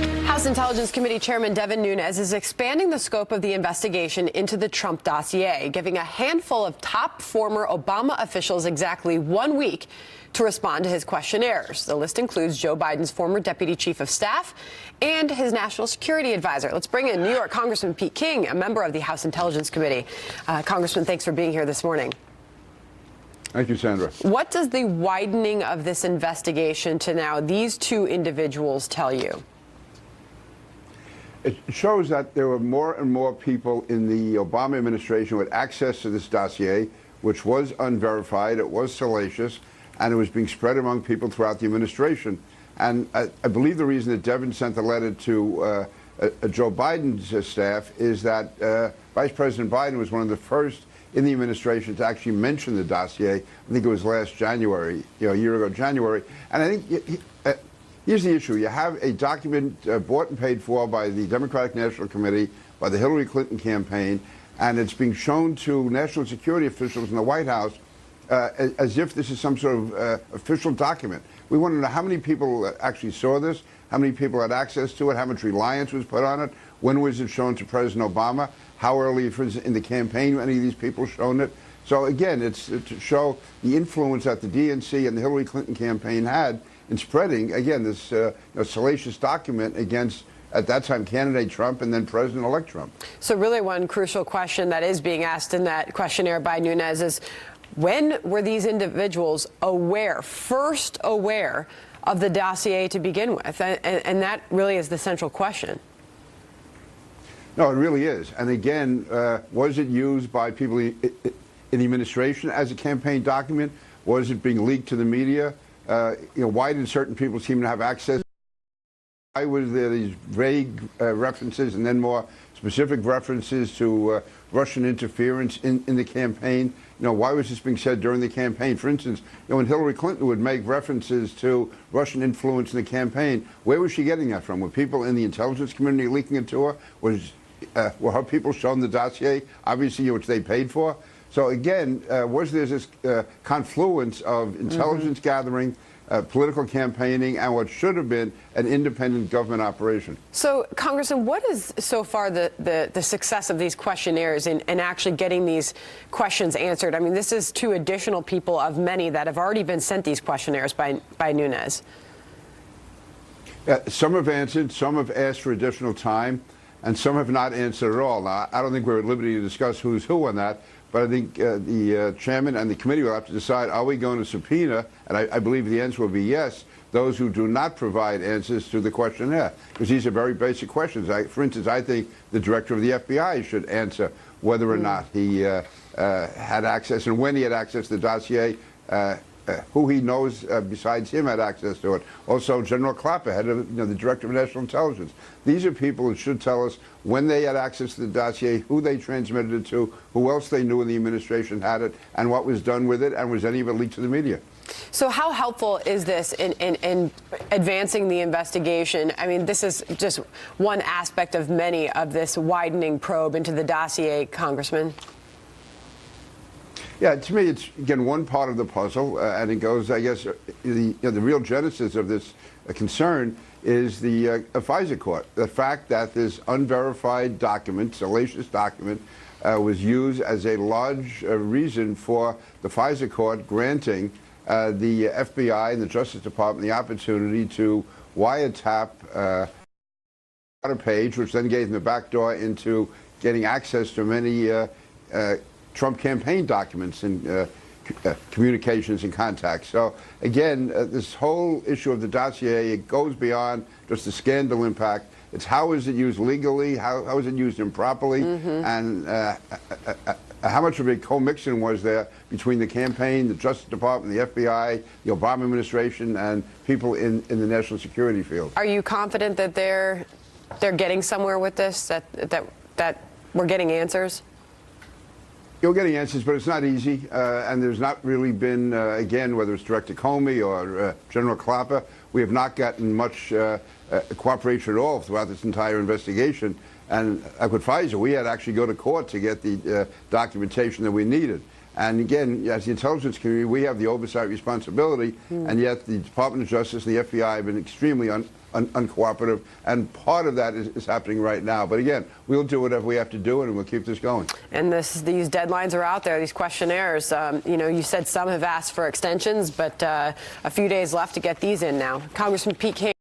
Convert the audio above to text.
House Intelligence Committee Chairman Devin Nunes is expanding the scope of the investigation into the Trump dossier, giving a handful of top former Obama officials exactly 1 week to respond to his questionnaires. The list includes Joe Biden's former deputy chief of staff and his national security advisor. Let's bring in New York Congressman Pete King, a member of the House Intelligence Committee. Congressman, thanks for being here this morning. Thank you, Sandra. What does the widening of this investigation to now these two individuals tell you? It shows that there were more and more people in the Obama administration with access to this dossier, which was unverified, it was salacious, and it was being spread among people throughout the administration. And I believe the reason that Devin sent the letter to Joe Biden's staff is that Vice President Biden was one of the first in the administration to actually mention the dossier. I think it was last January, a year ago, January. And I think here's the issue. You have a document bought and paid for by the Democratic National Committee, by the Hillary Clinton campaign, and it's being shown to national security officials in the White House as if this is some sort of official document. We want to know how many people actually saw this, how many people had access to it, how much reliance was put on it, when was it shown to President Obama, how early in the campaign any of these people shown it. So again, it's to show the influence that the DNC and the Hillary Clinton campaign had in spreading, again, this salacious document against, at that time, candidate Trump and then President-elect Trump. So really one crucial question that is being asked in that questionnaire by Nunes is, when were these individuals first aware of the dossier to begin with? And that really is the central question. No, it really is. And again, was it used by people in the administration as a campaign document? Was it being leaked to the media? Why did certain people seem to have access? Why were there these vague references and then more specific references to Russian interference in the campaign? Why was this being said during the campaign? For instance, when Hillary Clinton would make references to Russian influence in the campaign, where was she getting that from? Were people in the intelligence community leaking it to her? Were her people shown the dossier, obviously, which they paid for? So again, was there this confluence of intelligence gathering, political campaigning, and what should have been an independent government operation? So, Congressman, what is so far the success of these questionnaires in actually getting these questions answered? I mean, this is two additional people of many that have already been sent these questionnaires by Nunes. Some have answered, some have asked for additional time, and some have not answered at all. Now, I don't think we're at liberty to discuss who's who on that. But I think the chairman and the committee will have to decide, are we going to subpoena, and I believe the answer will be yes, those who do not provide answers to the questionnaire, because these are very basic questions. For instance, I think the director of the FBI should answer whether or not he had access, and when he had access to the dossier, who he knows besides him had access to it. Also, General Clapper, head of the director of national intelligence. These are people who should tell us when they had access to the dossier, who they transmitted it to, who else they knew in the administration had it, and what was done with it, and was any of it leaked to the media. So how helpful is this in advancing the investigation? I mean, this is just one aspect of many of this widening probe into the dossier, Congressman. Yeah, to me, it's, again, one part of the puzzle, and it goes, I guess, the real genesis of this concern is the FISA court. The fact that this unverified document, salacious document, was used as a large reason for the FISA court granting the FBI and the Justice Department the opportunity to wiretap a page, which then gave them the back door into getting access to many Trump campaign documents and communications and contacts. So again, this whole issue of the dossier, it goes beyond just the scandal impact. It's how is it used legally, how is it used improperly, and how much of a co-mixing was there between the campaign, the Justice Department, the FBI, the Obama administration, and people in the national security field. Are you confident that they're getting somewhere with this, that we're getting answers? You're getting answers, but it's not easy, and there's not really been, again, whether it's Director Comey or General Clapper, we have not gotten much cooperation at all throughout this entire investigation. And like with FISA, we had to actually go to court to get the documentation that we needed. And again, as the intelligence community, we have the oversight responsibility, and yet the Department of Justice and the FBI have been extremely uncooperative, and part of that is happening right now. But again, we'll do whatever we have to do, and we'll keep this going. And these deadlines are out there, these questionnaires. You know, you said some have asked for extensions, but a few days left to get these in now. Congressman Pete King.